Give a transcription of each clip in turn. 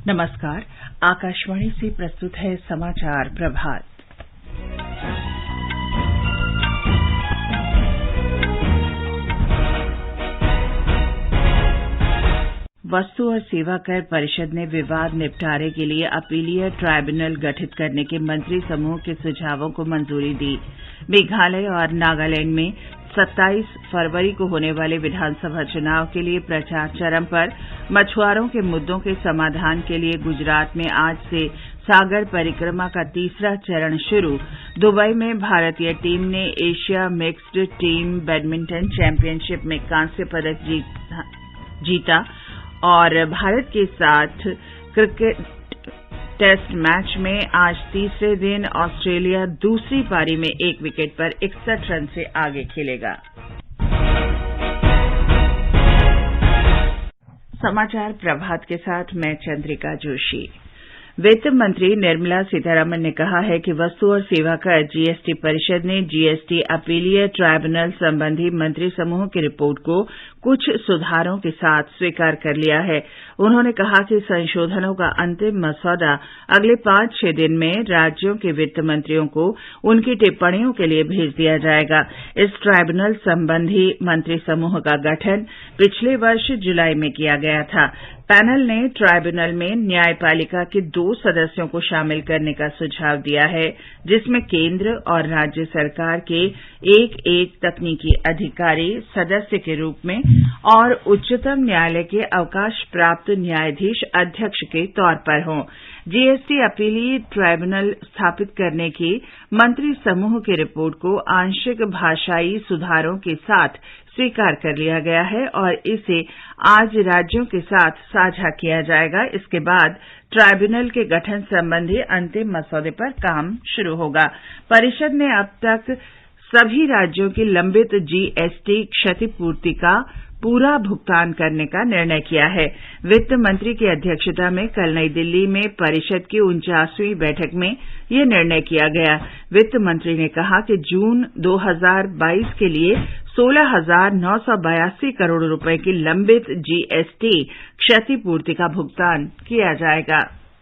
नमस्कार। आकाशवाणी से प्रस्तुत है समाचार प्रभात। वस्तु और सेवा कर परिषद ने विवाद निपटारे के लिए अपीलीय ट्राइब्यूनल गठित करने के मंत्री समूह के सुझावों को मंजूरी दी। मेघालय और नागालैंड में 27 फरवरी को होने वाले विधानसभा चुनाव के लिए प्रचार चरम पर। मछुआरों के मुद्दों के समाधान के लिए गुजरात में आज से सागर परिक्रमा का तीसरा चरण शुरू। दुबई में भारतीय टीम ने Asia mixed team badminton championship में कांस्य पदक जीता और भारत के साथ क्रिकेट टेस्ट मैच में आज तीसरे दिन ऑस्ट्रेलिया दूसरी पारी में 1 विकेट पर 61 रन से आगे खेलेगा। समाचार प्रभात के साथ मैं चंद्रिका जोशी। वित्त मंत्री निर्मला सीतारमण ने कहा है कि वस्तु और सेवा कर जीएसटी परिषद ने जीएसटी अपीलीय ट्राइब्यूनल संबंधी मंत्री समूह की रिपोर्ट को कुछ सुधारों के साथ स्वीकार कर लिया है। उन्होंने कहा कि संशोधनों का अंतिम मसौदा अगले 5-6 दिन में राज्यों के वित्त मंत्रियों को उनकी टिप्पणियों के लिए भेज दिया जाएगा। इस ट्राइब्यूनल संबंधी मंत्री समूह का गठन पिछले वर्ष जुलाई में किया गया था। पैनल ने ट्राइब्यूनल में न्यायपालिका के 2 सदस्यों को शामिल करने का सुझाव दिया है, जिसमें केंद्र और राज्य सरकार के एक तकनीकी अधिकारी सदस्य के रूप में और उच्चतम न्यायालय के अवकाश प्राप्त न्यायाधीश अध्यक्ष के तौर पर हों। जीएसटी अपीलीय ट्राइब्यूनल स्थापित करने की मंत्री समूह की रिपोर्ट को आंशिक भाषाई सुधारों के साथ स्वीकार कर लिया गया है और इसे आज राज्यों के साथ साझा किया जाएगा। इसके बाद ट्राइब्यूनल के गठन संबंधी अंतिम मसौदे पर काम शुरू होगा। परिषद ने अब तक सभी राज्यों की लंबित जीएसटी क्षतिपूर्ति का पूरा भुगतान करने का निर्णय किया है। वित्त मंत्री की अध्यक्षता में कल नई दिल्ली में परिषद की 49वीं बैठक में यह निर्णय किया गया। वित्त मंत्री ने कहा कि जून 2022 के लिए 16,982 करोड़ रुपए की लंबित जीएसटी क्षतिपूर्ति का भुगतान किया जाएगा।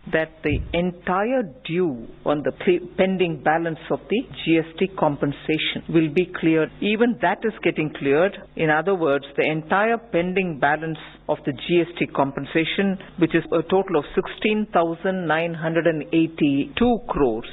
That the entire due on the pending balance of the GST compensation will be cleared. Even that is getting cleared. In other words, the entire pending balance of the GST compensation, which is a total of 16,982 crores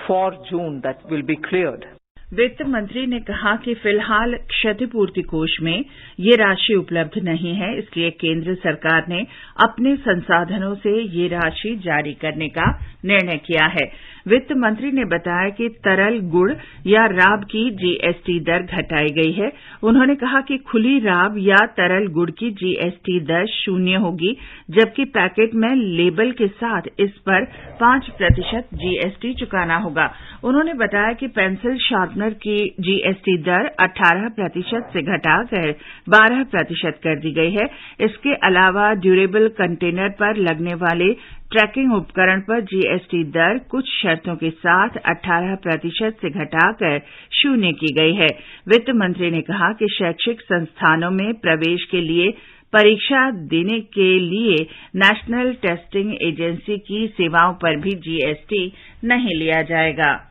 for June, that will be cleared. वित्त मंत्री ने कहा कि फिलहाल क्षतिपूर्ति कोष में ये राशि उपलब्ध नहीं है, इसलिए केंद्र सरकार ने अपने संसाधनों से ये राशि जारी करने का निर्णय किया है। वित्त मंत्री ने बताया कि तरल गुड़ या राब की जीएसटी दर घटाई गई है। उन्होंने कहा कि खुली राब या तरल गुड़ की जीएसटी दर 0 होगी, जबकि पैकेट में लेबल के साथ इस पर 5% जीएसटी चुकाना होगा। उन्होंने बताया कि पेंसिल शार्पनर की जीएसटी दर 18% से घटाकर 12% कर दी गई है। इसके अलावा ड्यूरेबल कंटेनर पर लगने वाले ट्रैकिंग उपकरण पर जीएसटी दर कुछ शर्तों के साथ 18% से घटाकर 0 की गई है। वित्त मंत्री ने कहा कि शैक्षिक संस्थानों में प्रवेश के लिए परीक्षा देने के लिए नेशनल टेस्टिंग एजेंसी की सेवाओं पर भी जीएसटी नहीं लिया जाएगा।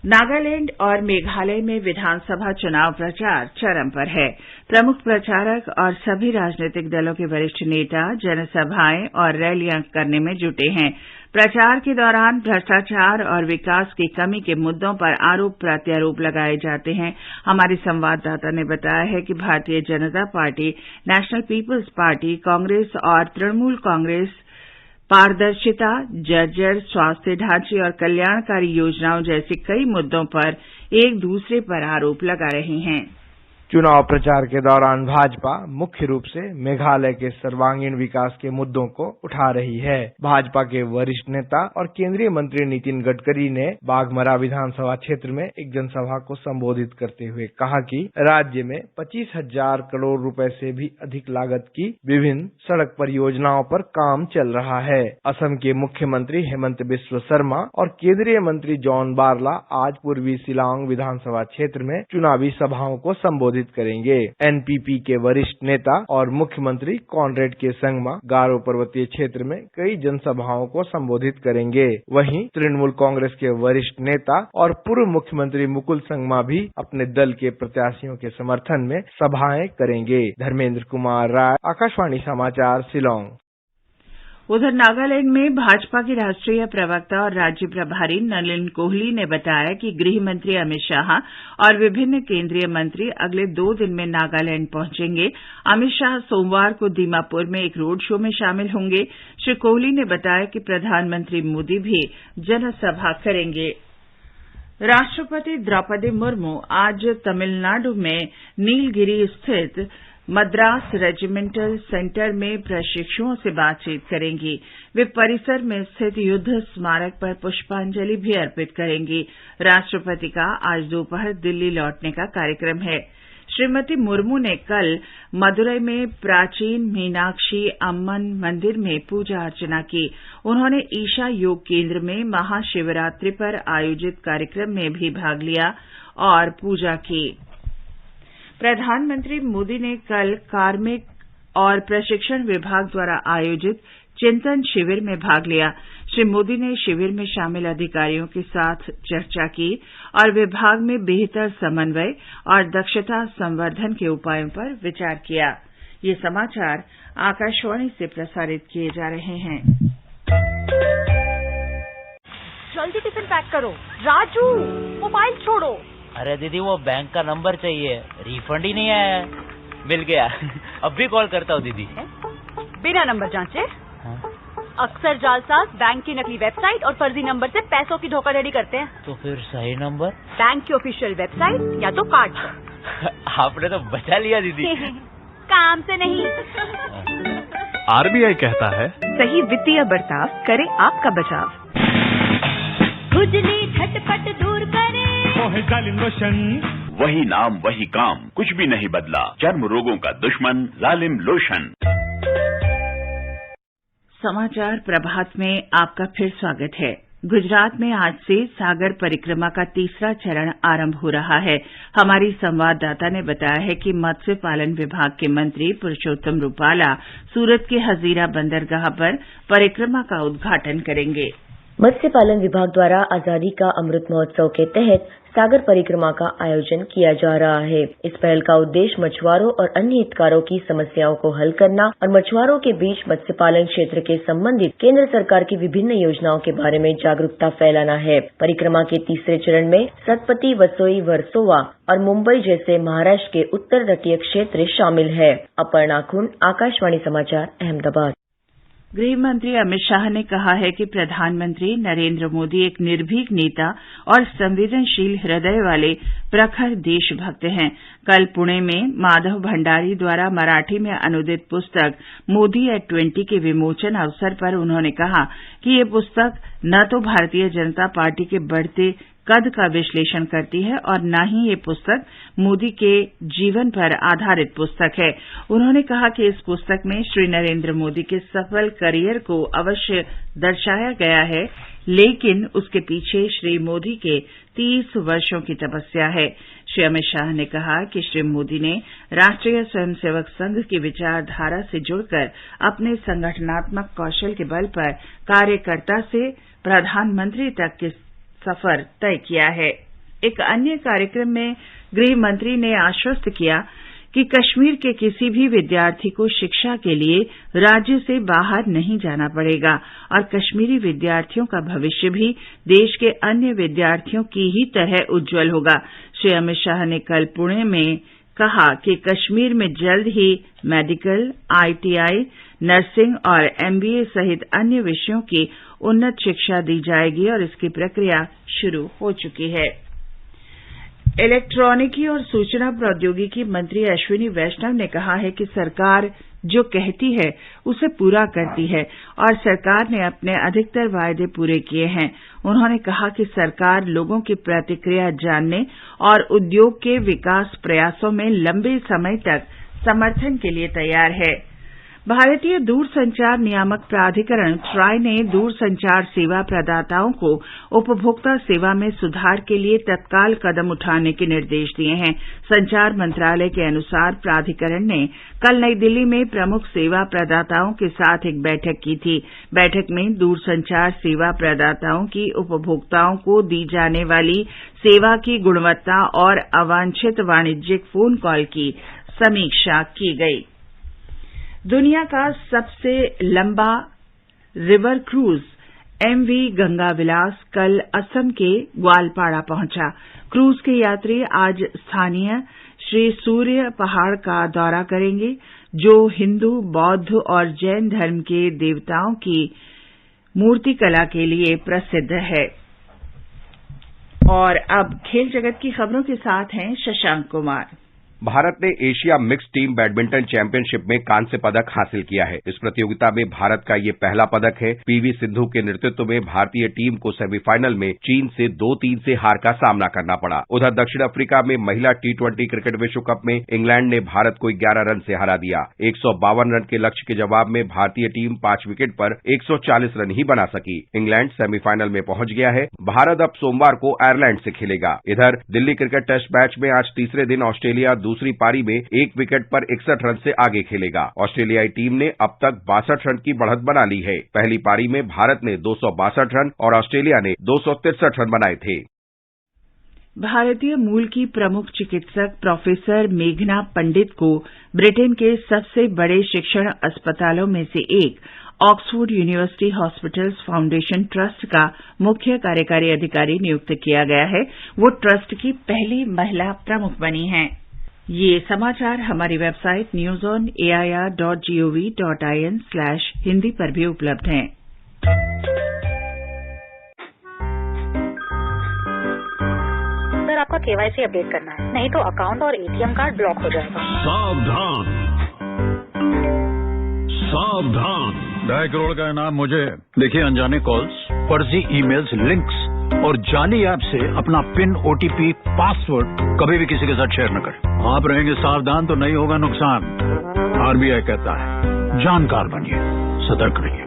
नागालैंड और मेघालय में विधानसभा चुनाव प्रचार चरम पर है। प्रमुख प्रचारक और सभी राजनीतिक दलों के वरिष्ठ नेता जनसभाएं और रैलियां करने में जुटे हैं। प्रचार के दौरान भ्रष्टाचार और विकास की कमी के मुद्दों पर आरोप प्रत्यारोप लगाए जाते हैं। हमारे संवाददाता ने बताया है कि Bharatiya Janata Party, National People's Party, Congress और तृणमूल कांग्रेस पारदर्शिता, जर्जर स्वास्थ्य ढांचे और कल्याणकारी योजनाओं जैसे कई मुद्दों पर एक दूसरे पर आरोप लगा रहे हैं। चुनाव प्रचार के दौरान भाजपा मुख्य रूप से मेघालय के सर्वांगीण विकास के मुद्दों को उठा रही है। भाजपा के वरिष्ठ नेता और केंद्रीय मंत्री नितिन गडकरी ने बाघमरा विधानसभा क्षेत्र में एक जनसभा को संबोधित करते हुए कहा कि राज्य में 25,000 करोड़ रुपए से भी अधिक लागत की विभिन्न सड़क परियोजनाओं पर काम चल रहा है। असम के मुख्यमंत्री हेमंत बिस्व शर्मा और केंद्रीय मंत्री जॉन बारला आज पूर्वी शिलांग विधानसभा क्षेत्र में चुनावी सभाओं को संबोधित संबोधित करेंगे। एनपीपी के वरिष्ठ नेता और मुख्यमंत्री कॉनरेड के संगमा गारो पर्वतीय क्षेत्र में कई जनसभाओं को संबोधित करेंगे। वहीं तृणमूल कांग्रेस के वरिष्ठ नेता और पूर्व मुख्यमंत्री मुकुल संगमा भी अपने दल के प्रत्याशियों के समर्थन में सभाएं करेंगे। धर्मेंद्र कुमार राय, आकाशवाणी समाचार, शिलांग। उधर नागालैंड में भाजपा के राष्ट्रीय प्रवक्ता और राज्य प्रभारी नलिन कोहली ने बताया कि गृह मंत्री अमित शाह और विभिन्न केंद्रीय मंत्री अगले 2 दिन में नागालैंड पहुंचेंगे। अमित शाह सोमवार को दीमापुर में एक रोड शो में शामिल होंगे। श्री कोहली ने बताया कि प्रधानमंत्री मोदी भी जनसभा करेंगे। राष्ट्रपति द्रौपदी मुर्मू आज तमिलनाडु में नीलगिरी स्थित मद्रास रेजिमेंटल सेंटर में प्रशिक्षुओं से बातचीत करेंगी। वे परिसर में स्थित युद्ध स्मारक पर पुष्पांजलि भी अर्पित करेंगी। राष्ट्रपति का आज दोपहर दिल्ली लौटने का कार्यक्रम है। श्रीमती मुर्मू ने कल मदुरई में प्राचीन मीनाक्षी अम्मन मंदिर में पूजा अर्चना की। उन्होंने ईशा योग केंद्र में महाशिवरात्रि पर आयोजित कार्यक्रम में भी भाग लिया और पूजा की। प्रधानमंत्री मोदी ने कल कार्मिक और प्रशिक्षण विभाग द्वारा आयोजित चिंतन शिविर में भाग लिया। श्री मोदी ने शिविर में शामिल अधिकारियों के साथ चर्चा की और विभाग में बेहतर समन्वय और दक्षता संवर्धन के उपायों पर विचार किया। ये समाचार आकाशवाणी से प्रसारित किए जा रहे हैं। जल्दी टिफिन पैक करो। राजू, मोबाइल छोड़ो। अरे दीदी, वो बैंक का नंबर चाहिए, रिफंड ही नहीं आया है। मिल गया। अब भी कॉल करता हूँ दीदी। बिना नंबर जांचे? हाँ? अक्सर जालसाज बैंक की नकली वेबसाइट और फर्जी नंबर से पैसों की धोखाधड़ी करते हैं। तो फिर सही नंबर? बैंक की ऑफिशियल वेबसाइट या तो कार्ड पर। आपने तो बचा लिया दीदी। काम से नहीं। आरबीआई कहता है, सही वित्तीय बर्ताव करे आपका बचाव। खुजली झटपट दूर करे। जालिम लोशन, वही नाम वही काम, कुछ भी नहीं बदला। चर्म रोगों का दुश्मन जालिम लोशन। समाचार प्रभात में आपका फिर स्वागत है। गुजरात में आज से सागर परिक्रमा का तीसरा चरण आरंभ हो रहा है। हमारी संवाददाता ने बताया है कि मत्स्य पालन विभाग के मंत्री पुरुषोत्तम रूपाला सूरत के हजीरा बंदरगाह पर परिक्रमा का उद्घाटन करेंगे। मत्स्य पालन विभाग द्वारा आजादी का अमृत महोत्सव के तहत सागर परिक्रमा का आयोजन किया जा रहा है। इस पहल का उद्देश्य मछुआरों और अन्य हितधारकों की समस्याओं को हल करना और मछुआरों के बीच मत्स्य पालन क्षेत्र के संबंधित केंद्र सरकार की विभिन्न योजनाओं के बारे में जागरूकता फैलाना है। परिक्रमा के तीसरे चरण में सतपति, वसोई, वर्सोवा और मुंबई जैसे महाराष्ट्र के उत्तर तटीय क्षेत्र शामिल है। अपर्णा खुन, आकाशवाणी समाचार, अहमदाबाद। गृह मंत्री अमित शाह ने कहा है कि प्रधानमंत्री नरेंद्र मोदी एक निर्भीक नेता और संवेदनशील हृदय वाले प्रखर देशभक्त हैं। कल पुणे में माधव भंडारी द्वारा मराठी में अनुदित पुस्तक मोदी एट 20 के विमोचन अवसर पर उन्होंने कहा कि ये पुस्तक न तो भारतीय जनता पार्टी के बढ़ते कद का विश्लेषण करती है और न ही ये पुस्तक मोदी के जीवन पर आधारित पुस्तक है। उन्होंने कहा कि इस पुस्तक में श्री नरेंद्र मोदी के सफल करियर को अवश्य दर्शाया गया है, लेकिन उसके पीछे श्री मोदी के 30 वर्षों की तपस्या है। श्री अमित शाह ने कहा कि श्री मोदी ने राष्ट्रीय स्वयंसेवक संघ की विचारधारा से जुड़कर अपने संगठनात्मक कौशल के बल पर कार्यकर्ता से प्रधानमंत्री तक के सफर तय किया है। एक अन्य कार्यक्रम में गृह मंत्री ने आश्वस्त किया कि कश्मीर के किसी भी विद्यार्थी को शिक्षा के लिए राज्य से बाहर नहीं जाना पड़ेगा और कश्मीरी विद्यार्थियों का भविष्य भी देश के अन्य विद्यार्थियों की ही तरह उज्जवल होगा। श्री अमित शाह ने कल पुणे में कहा कि कश्मीर में जल्द ही मेडिकल, आईटीआई, नर्सिंग और एमबीए सहित अन्य विषयों की उन्नत शिक्षा दी जाएगी और इसकी प्रक्रिया शुरू हो चुकी है। इलेक्ट्रॉनिकी और सूचना प्रौद्योगिकी मंत्री अश्विनी वैष्णव ने कहा है कि सरकार जो कहती है उसे पूरा करती है और सरकार ने अपने अधिकतर वायदे पूरे किए हैं। उन्होंने कहा कि सरकार लोगों की प्रतिक्रिया जानने और उद्योग के विकास प्रयासों में लंबे समय तक समर्थन के लिए तैयार है। भारतीय दूरसंचार नियामक प्राधिकरण ट्राई ने दूरसंचार सेवा प्रदाताओं को उपभोक्ता सेवा में सुधार के लिए तत्काल कदम उठाने के निर्देश दिए हैं। संचार मंत्रालय के अनुसार प्राधिकरण ने कल नई दिल्ली में प्रमुख सेवा प्रदाताओं के साथ एक बैठक की थी। बैठक में दूरसंचार सेवा प्रदाताओं की उपभोक्ताओं को दी जाने वाली सेवा की गुणवत्ता और अवांछित वाणिज्यिक फोन कॉल की समीक्षा की गई। दुनिया का सबसे लंबा रिवर क्रूज MV गंगा विलास कल असम के ग्वालपाड़ा पहुंचा। क्रूज के यात्री आज स्थानीय श्री सूर्य पहाड़ का दौरा करेंगे, जो हिंदू, बौद्ध और जैन धर्म के देवताओं की मूर्तिकला के लिए प्रसिद्ध है। और अब खेल जगत की खबरों के साथ हैं शशांक कुमार। भारत ने Asia mixed team badminton championship में कांस्य पदक हासिल किया है। इस प्रतियोगिता में भारत का ये पहला पदक है। पीवी सिंधु के नेतृत्व में भारतीय टीम को सेमीफाइनल में चीन से 2-3 से हार का सामना करना पड़ा। उधर दक्षिण अफ्रीका में महिला T20 क्रिकेट विश्व कप में इंग्लैंड ने भारत को 11 रन से हरा दिया। 152 रन के लक्ष्य के जवाब में भारतीय टीम 5 विकेट पर 140 रन ही बना सकी। इंग्लैंड सेमीफाइनल में पहुंच गया है। भारत अब सोमवार को आयरलैंड से खेलेगा। इधर दिल्ली क्रिकेट टेस्ट मैच में आज तीसरे दिन ऑस्ट्रेलिया दूसरी पारी में 1 विकेट पर 61 रन से आगे खेलेगा। ऑस्ट्रेलियाई टीम ने अब तक 62 रन की बढ़त बना ली है। पहली पारी में भारत ने 262 रन और ऑस्ट्रेलिया ने 263 रन बनाए थे। भारतीय मूल की प्रमुख चिकित्सक प्रोफेसर मेघना पंडित को ब्रिटेन के सबसे बड़े शिक्षण अस्पतालों में से एक Oxford university hospitals foundation trust का मुख्य कार्यकारी अधिकारी नियुक्त किया गया है। वो ट्रस्ट की पहली महिला प्रमुख बनी हैं। ये समाचार हमारी वेबसाइट newsonair.gov.in/hindi पर भी उपलब्ध हैं। सर, आपका KYC अपडेट करना है, नहीं तो अकाउंट और ATM कार्ड ब्लॉक हो जाएगा। सावधान सावधान, 2.5 करोड़ का इनाम मुझे। देखिए, अनजाने कॉल्स, फर्जी ईमेल्स, लिंक्स और जाली ऐप से अपना पिन, OTP, पासवर्ड कभी भी किसी के साथ शेयर न करें। आप रहेंगे सावधान तो नहीं होगा नुकसान। RBI कहता है, जानकार बनिए, सतर्क रहिए।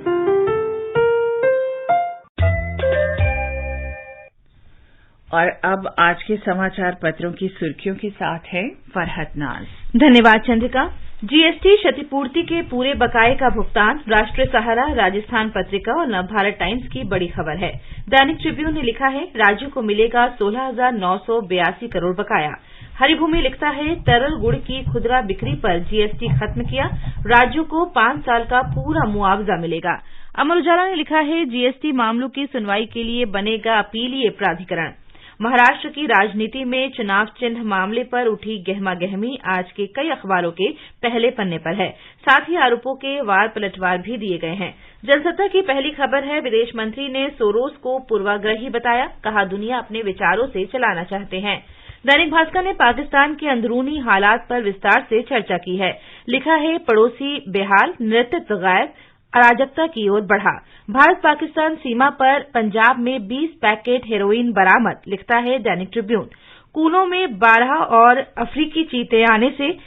और अब आज के समाचार पत्रों की सुर्खियों के साथ है फरहत नाज। धन्यवाद चंद्रिका। GST क्षतिपूर्ति के पूरे बकाये का भुगतान, राष्ट्रीय सहारा, राजस्थान पत्रिका और नवभारत टाइम्स की बड़ी खबर है। दैनिक ट्रिब्यून ने लिखा है, राज्यों को मिलेगा 16,982 करोड़ बकाया। हरिभूमि लिखता है, तरल गुड़ की खुदरा बिक्री पर GST खत्म किया, राज्यों को 5 साल का पूरा मुआवजा मिलेगा। अमर उजाला ने लिखा है, GST मामलों की सुनवाई के लिए बनेगा अपीलीय प्राधिकरण। महाराष्ट्र की राजनीति में चुनाव चिन्ह मामले पर उठी गहमागहमी आज के कई अखबारों के पहले पन्ने पर है। साथ ही आरोपों के वार पलटवार भी दिए गए हैं। जनसत्ता की पहली खबर है, विदेश मंत्री ने सोरोस को पूर्वाग्रही बताया, कहा दुनिया अपने विचारों से चलाना चाहते हैं। दैनिक भास्कर ने पाकिस्तान के अंदरूनी हालात पर विस्तार से चर्चा की है। लिखा है, पड़ोसी बेहाल, नेतृत्व गायब, अराजकता की ओर बढ़ा। भारत पाकिस्तान सीमा पर पंजाब में 20 पैकेट हेरोइन बरामद, लिखता है दैनिक ट्रिब्यून। कूलों में 12 और अफ्रीकी चीते आने से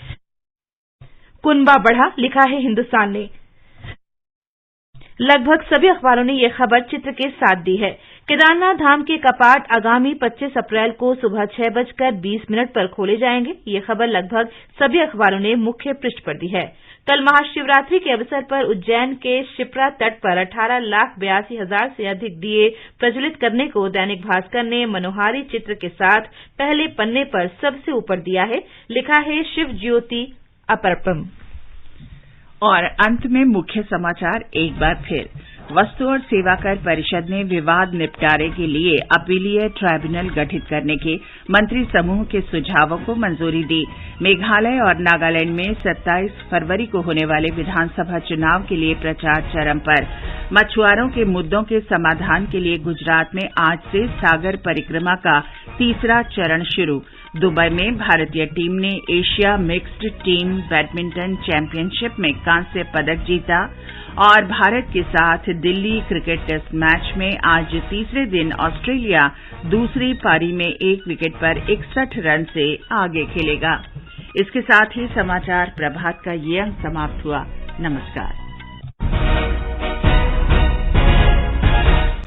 कुनबा बढ़ा, लिखा है हिंदुस्तान ने। लगभग सभी अखबारों ने यह खबर चित्र के साथ दी है। केदारनाथ धाम के कपाट आगामी 25 अप्रैल को सुबह 6:20 पर खोले जाएंगे। ये खबर लगभग सभी अखबारों ने मुख्य पृष्ठ पर दी है। कल महाशिवरात्रि के अवसर पर उज्जैन के शिप्रा तट पर 18,82,000 से अधिक दिए प्रज्वलित करने को दैनिक भास्कर ने मनोहारी चित्र के साथ पहले पन्ने पर सबसे ऊपर दिया है। लिखा है, शिव ज्योति अपरपम। और अंत में मुख्य समाचार एक बार फिर। वस्तु और सेवा कर परिषद ने विवाद निपटारे के लिए अपीलीय ट्राइब्यूनल गठित करने के मंत्री समूह के सुझावों को मंजूरी दी। मेघालय और नागालैंड में 27 फरवरी को होने वाले विधानसभा चुनाव के लिए प्रचार चरम पर। मछुआरों के मुद्दों के समाधान के लिए गुजरात में आज से सागर परिक्रमा का तीसरा चरण शुरू। दुबई में भारतीय टीम ने Asia mixed team badminton championship में कांस्य पदक जीता। और भारत के साथ दिल्ली क्रिकेट टेस्ट मैच में आज तीसरे दिन ऑस्ट्रेलिया दूसरी पारी में 1 विकेट पर 61 रन से आगे खेलेगा। इसके साथ ही समाचार प्रभात का ये अंक समाप्त हुआ। नमस्कार।